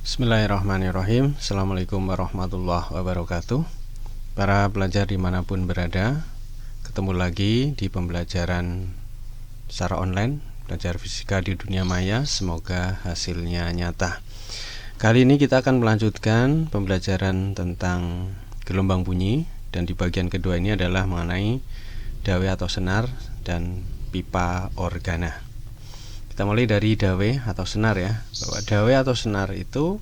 Bismillahirrahmanirrahim. Assalamualaikum warahmatullahi wabarakatuh. Para pelajar dimanapun berada, ketemu lagi di pembelajaran secara online, belajar fisika di dunia maya. Semoga hasilnya nyata. Kali ini kita akan melanjutkan pembelajaran tentang gelombang bunyi, dan di bagian kedua ini adalah mengenai dawai atau senar dan pipa organa. Kita mulai dari dawai atau senar ya. Bahwa dawai atau senar itu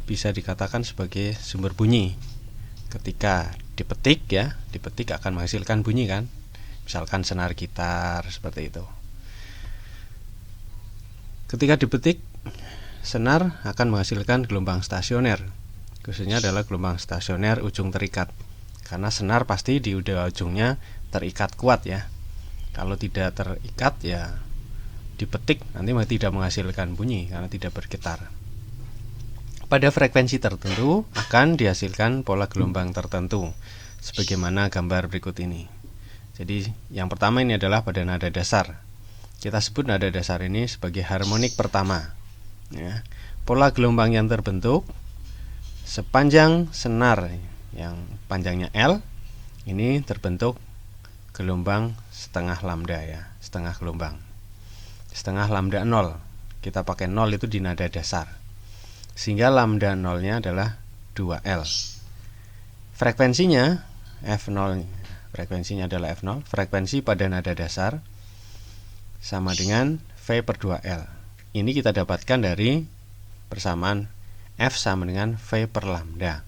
bisa dikatakan sebagai sumber bunyi. Ketika dipetik ya, dipetik akan menghasilkan bunyi kan. Misalkan senar gitar seperti itu. Ketika dipetik, senar akan menghasilkan gelombang stasioner. Khususnya adalah gelombang stasioner ujung terikat. Karena senar pasti di ujungnya terikat kuat ya. Kalau tidak terikat ya dipetik nanti tidak menghasilkan bunyi karena tidak bergetar. Pada frekuensi tertentu akan dihasilkan pola gelombang tertentu sebagaimana gambar berikut ini. Jadi yang pertama ini adalah pada nada dasar. Kita sebut nada dasar ini sebagai harmonik pertama ya. Pola gelombang yang terbentuk sepanjang senar yang panjangnya L ini terbentuk gelombang setengah lambda ya, setengah gelombang. Setengah lambda 0. Kita pakai 0 itu di nada dasar. Sehingga lambda 0-nya adalah 2L. Frekuensinya F0, frekuensinya adalah F0. Frekuensi pada nada dasar sama dengan V per 2L. Ini kita dapatkan dari persamaan F sama dengan V per lambda.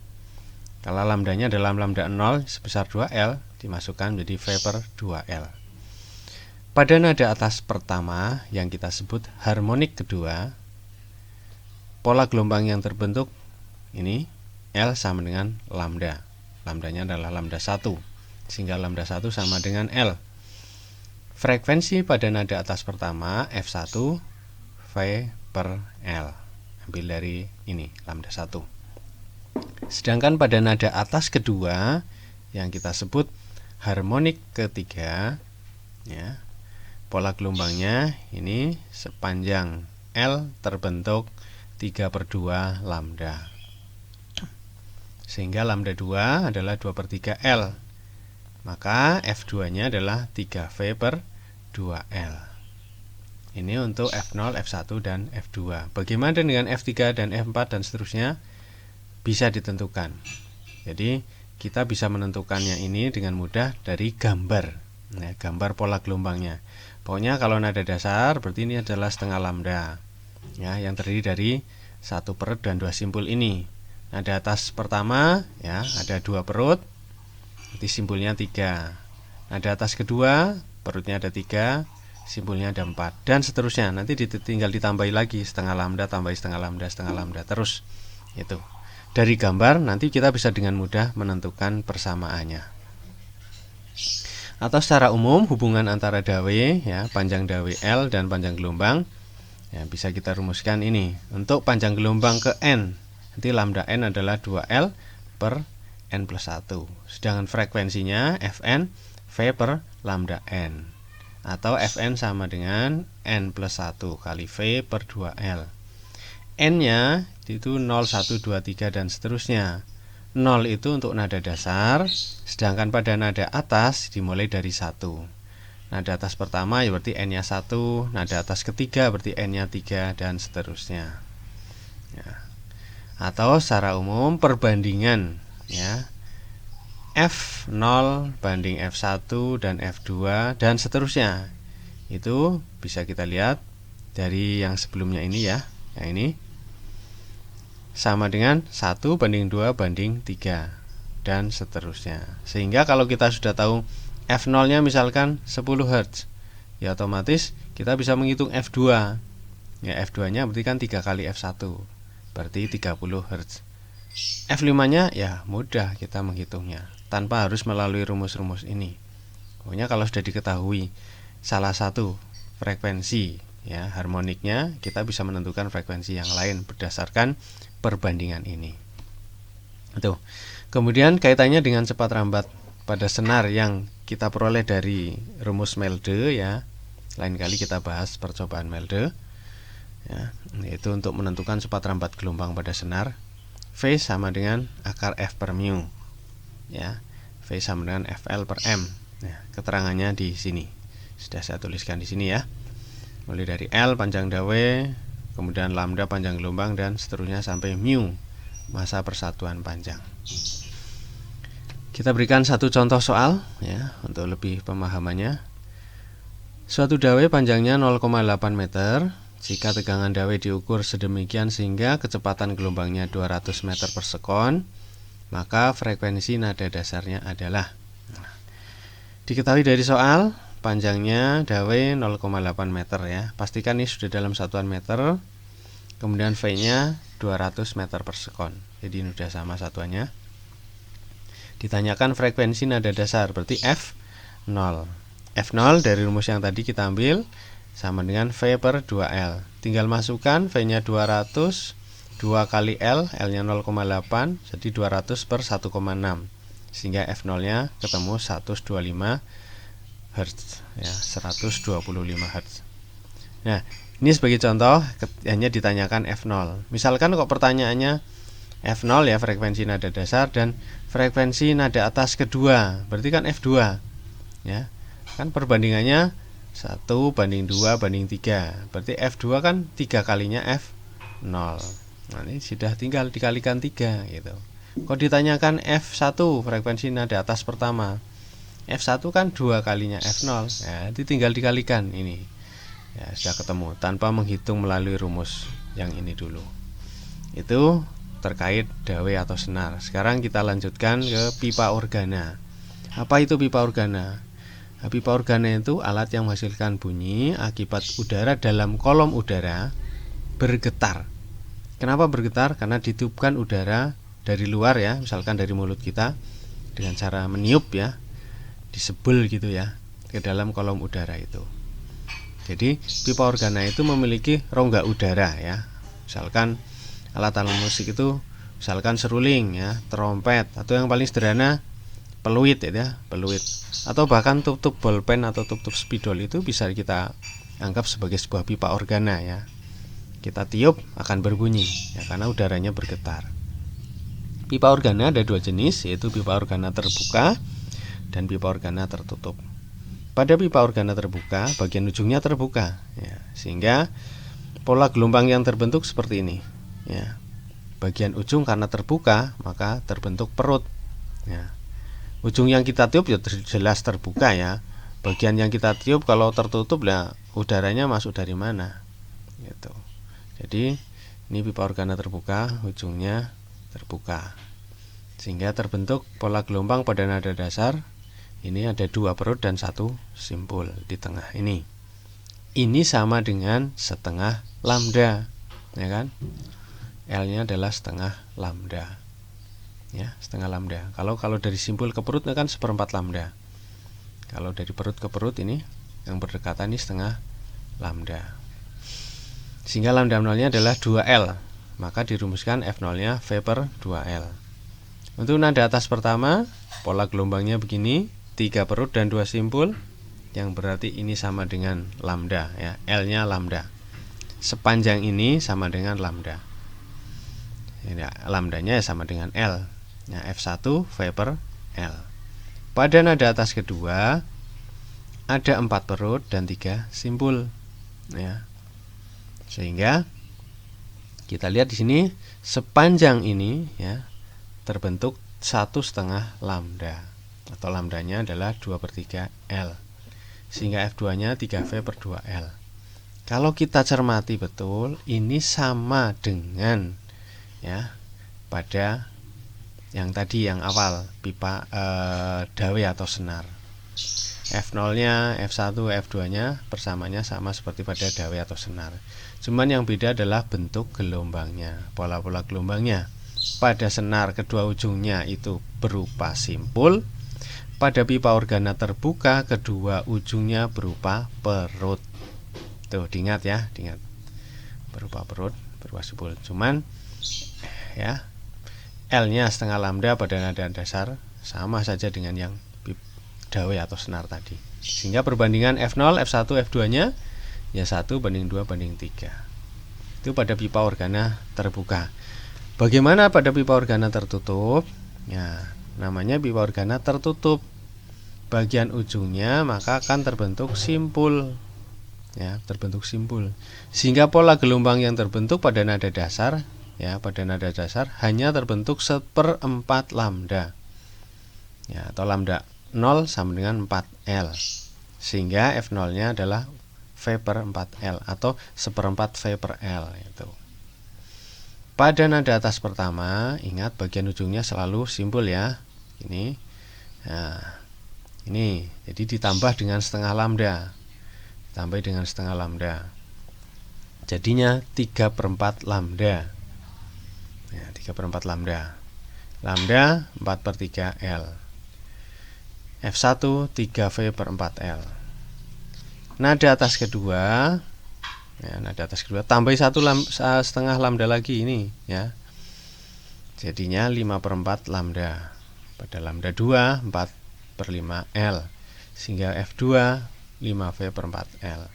Kalau lambdanya adalah lambda 0 sebesar 2L, dimasukkan menjadi V per 2L. Pada nada atas pertama yang kita sebut harmonik kedua, pola gelombang yang terbentuk ini L sama dengan lambda. Lambdanya adalah lambda 1, sehingga lambda 1 sama dengan L. Frekuensi pada nada atas pertama F1 V per L. Ambil dari ini lambda 1. Sedangkan pada nada atas kedua yang kita sebut harmonik ketiga ya, pola gelombangnya ini sepanjang L terbentuk 3 per 2 lambda. Sehingga lambda 2 adalah 2 per 3 L. Maka F2 nya adalah 3V per 2L. Ini untuk F0, F1 dan F2. Bagaimana dengan F3 dan F4 dan seterusnya? Bisa ditentukan. Jadi kita bisa menentukannya ini dengan mudah dari gambar. Nah, gambar pola gelombangnya. Pokoknya kalau nada dasar berarti ini adalah setengah lambda ya, yang terdiri dari satu perut dan dua simpul ini. Nada atas pertama ya ada 2 perut, berarti simpulnya 3. Nada atas kedua perutnya ada 3, simpulnya ada 4, dan seterusnya. Nanti tinggal ditambahi lagi setengah lambda tambah setengah lambda terus. Itu dari gambar nanti kita bisa dengan mudah menentukan persamaannya. Atau secara umum hubungan antara dawai ya, panjang dawai L dan panjang gelombang ya, bisa kita rumuskan ini. Untuk panjang gelombang ke N, nanti lambda N adalah 2L per N plus 1. Sedangkan frekuensinya Fn V per lambda N, atau Fn sama dengan N plus 1 kali V per 2L. N nya itu 0, 1, 2, 3 dan seterusnya. 0 itu untuk nada dasar, sedangkan pada nada atas dimulai dari 1. Nada atas pertama ya berarti N-nya 1, nada atas ketiga berarti N-nya 3 dan seterusnya. Ya. Atau secara umum perbandingan ya, F0 banding F1 dan F2 dan seterusnya. Itu bisa kita lihat dari yang sebelumnya ini ya. Yang ini sama dengan 1 banding 2 banding 3 dan seterusnya. Sehingga kalau kita sudah tahu F0 nya misalkan 10 Hz ya, otomatis kita bisa menghitung F2 ya, F2 nya berarti kan 3 kali F1 berarti 30 Hz. F5 nya ya mudah kita menghitungnya tanpa harus melalui rumus-rumus ini. Pokoknya kalau sudah diketahui salah satu frekuensi ya, harmoniknya, kita bisa menentukan frekuensi yang lain berdasarkan perbandingan ini. Tuh. Kemudian kaitannya dengan cepat rambat pada senar yang kita peroleh dari rumus Melde ya. Lain kali kita bahas percobaan Melde. ya, yaitu untuk menentukan cepat rambat gelombang pada senar. V sama dengan akar F per mu, ya. V sama dengan FL per M. Nah, keterangannya di sini sudah saya tuliskan di sini ya. Mulai dari L panjang dawai, kemudian lambda panjang gelombang, dan seterusnya sampai mu masa persatuan panjang. Kita berikan satu contoh soal ya untuk lebih pemahamannya. Suatu dawai panjangnya 0,8 meter. Jika tegangan dawai diukur sedemikian sehingga kecepatan gelombangnya 200 meter per sekon, maka frekuensi nada dasarnya adalah. Diketahui dari soal, panjangnya dawai 0,8 meter ya. Pastikan ini sudah dalam satuan meter. Kemudian V-nya 200 meter per sekon. Jadi ini sudah sama satuannya. Ditanyakan frekuensi nada dasar, berarti F0. F0 dari rumus yang tadi kita ambil sama dengan V per 2L. Tinggal masukkan V-nya 200, 2 kali L, L-nya 0,8, jadi 200 per 1,6. Sehingga F0-nya ketemu 125 Hz ya, 125 Hz. Nah, ini sebagai contoh hanya ditanyakan F0. Misalkan kok pertanyaannya F0 ya, frekuensi nada dasar, dan frekuensi nada atas kedua, berarti kan F2 ya. Kan perbandingannya 1 banding 2 banding 3. Berarti F2 kan 3 kalinya F0. Nah, ini sudah tinggal dikalikan 3 gitu. Kok ditanyakan F1 frekuensi nada atas pertama. F1 kan 2 kalinya F0. Ya, itu tinggal dikalikan ini. Ya, sudah ketemu tanpa menghitung melalui rumus yang ini dulu. Itu terkait dawai atau senar. Sekarang kita lanjutkan ke pipa organa. Apa itu pipa organa? Pipa organa itu alat yang menghasilkan bunyi akibat udara dalam kolom udara bergetar. Kenapa bergetar? Karena ditiupkan udara dari luar ya, misalkan dari mulut kita dengan cara meniup ya, disebel gitu ya ke dalam kolom udara itu. Jadi pipa organa itu memiliki rongga udara ya. Misalkan alat-alat musik itu, misalkan seruling ya, trompet, atau yang paling sederhana peluit ya, peluit, atau bahkan tutup bolpen atau tutup spidol itu bisa kita anggap sebagai sebuah pipa organa ya. Kita tiup akan berbunyi ya, karena udaranya bergetar. Pipa organa ada dua jenis, yaitu pipa organa terbuka dan pipa organa tertutup. Pada pipa organa terbuka, bagian ujungnya terbuka ya, sehingga pola gelombang yang terbentuk seperti ini ya. Bagian ujung karena terbuka maka terbentuk perut ya. Ujung yang kita tiup ya jelas terbuka ya. Bagian yang kita tiup kalau tertutup lah udaranya masuk dari mana gitu. Jadi ini pipa organa terbuka, ujungnya terbuka, sehingga terbentuk pola gelombang pada nada dasar. Ini ada dua perut dan satu simpul di tengah ini. Ini sama dengan setengah lambda ya kan. L-nya adalah setengah lambda ya, setengah lambda. Kalau dari simpul ke perut kan seperempat lambda. Kalau dari perut ke perut ini yang berdekatan ini setengah lambda. Sehingga lambda 0-nya adalah 2L. Maka dirumuskan F0-nya V per 2L. Untuk nada atas pertama, pola gelombangnya begini, 3 perut dan 2 simpul, yang berarti ini sama dengan lambda ya, L-nya lambda. Sepanjang ini sama dengan lambda. Ya, lambdanya sama dengan L. Nah, F1 V per L. Pada nada atas kedua ada 4 perut dan 3 simpul ya. Sehingga kita lihat di sini sepanjang ini ya terbentuk 1,5 lambda, atau lambdanya adalah 2/3 L. Sehingga F2-nya 3V per 2L. Kalau kita cermati betul, ini sama dengan ya pada yang tadi yang awal pipa dawai atau senar. F0-nya, F1, F2-nya persamanya sama seperti pada dawai atau senar. Cuman yang beda adalah bentuk gelombangnya, pola-pola gelombangnya. Pada senar kedua ujungnya itu berupa simpul. Pada pipa organa terbuka kedua ujungnya berupa perut. Tuh, diingat ya, diingat. Berupa perut, berupa simpul. Cuman ya L-nya setengah lambda pada nada dasar sama saja dengan yang dawai atau senar tadi. Sehingga perbandingan F0, F1, F2-nya ya 1 banding 2 banding 3. Itu pada pipa organa terbuka. Bagaimana pada pipa organa tertutup? Ya, namanya pipa organa tertutup. Bagian ujungnya maka akan terbentuk simpul. Ya, terbentuk simpul. Sehingga pola gelombang yang terbentuk pada nada dasar, ya, pada nada dasar hanya terbentuk 1/4 lambda. Ya, atau lambda 0 sama dengan 4L. Sehingga F0-nya adalah V/4L atau 1/4 V/L itu. Pada nada atas pertama, ingat bagian ujungnya selalu simpul ya. Ini. Nah, ini. Jadi ditambah dengan setengah lambda. Ditambah dengan setengah lambda. Jadinya 3/4 lambda. Ya, 3/4 lambda. Lambda 4/3L. F1 3V/4L. Nada atas kedua, ya, nada atas kedua tambah 1,5 lambda lagi ini ya. Jadinya 5/4 lambda. Pada lambda 2 4/5L. Sehingga F2 5V/4L.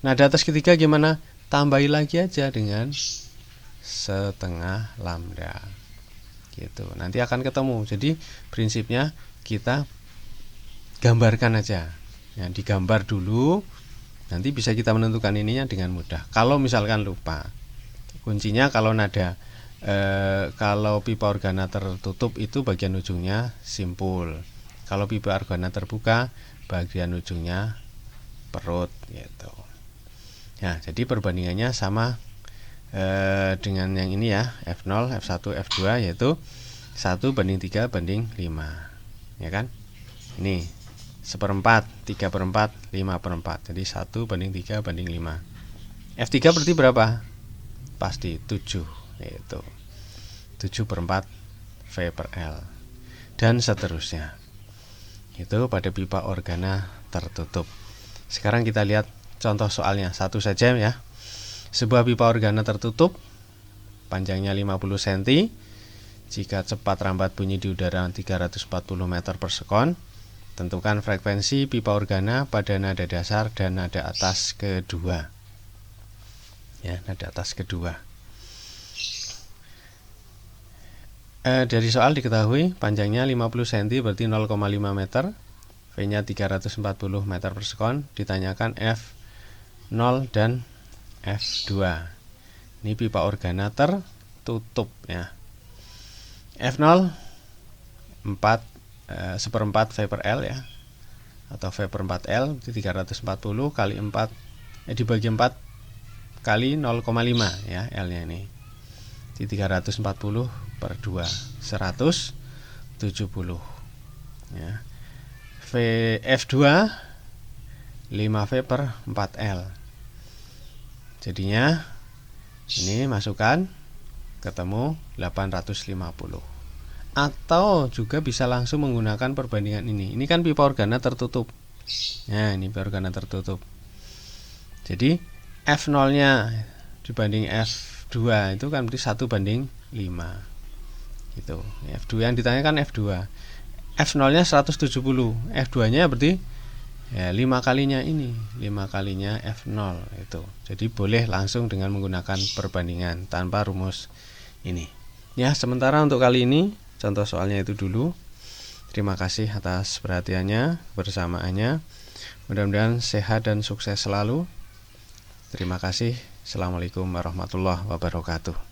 Nada atas ketiga gimana? Tambahi lagi aja dengan setengah lambda. Gitu. Nanti akan ketemu. Jadi prinsipnya kita gambarkan aja. Ya, digambar dulu. Nanti bisa kita menentukan ininya dengan mudah. Kalau misalkan lupa, kuncinya kalau nada kalau pipa organa tertutup itu bagian ujungnya simpul. Kalau pipa organa terbuka, bagian ujungnya perut gitu. Ya, jadi perbandingannya sama dengan yang ini ya, F0, F1, F2 yaitu 1/3/5. Ya kan? Ini 1/4, 3/4, 5/4. Jadi 1/3/5. F3 berarti berapa? Pasti 7, yaitu 7/4 V/L. Dan seterusnya. Itu pada pipa organa tertutup. Sekarang kita lihat contoh soalnya, satu saja ya. Sebuah pipa organa tertutup, panjangnya 50 cm. Jika cepat rambat bunyi di udara 340 meter per sekon. Tentukan frekuensi pipa organa pada nada dasar dan nada atas kedua. Ya, nada atas kedua. Dari soal diketahui panjangnya 50 cm berarti 0,5 meter, V-nya 340 meter per sekon. Ditanyakan F0 dan F2. Ini pipa organa tertutup ya. F0 1/4 V/L ya, atau V/4L itu 340 kali 4 dibagi 4 kali 0,5 ya, L-nya ini. Di 340 per 2 170 ya. F2 5V/4L. Jadinya ini masukkan ketemu 850. Atau juga bisa langsung menggunakan perbandingan ini. Ini kan pipa organa tertutup. Nah, ini pipa organa tertutup. Jadi F0-nya dibanding F2 itu kan berarti 1/5. Gitu. F2 yang ditanyakan F2. F0-nya 170. F2-nya berarti ya 5 kalinya ini, 5 kalinya F0 itu. Jadi boleh langsung dengan menggunakan perbandingan tanpa rumus ini. Ya, sementara untuk kali ini contoh soalnya itu dulu. Terima kasih atas perhatiannya, kebersamaannya. Mudah-mudahan sehat dan sukses selalu. Terima kasih. Assalamualaikum warahmatullahi wabarakatuh.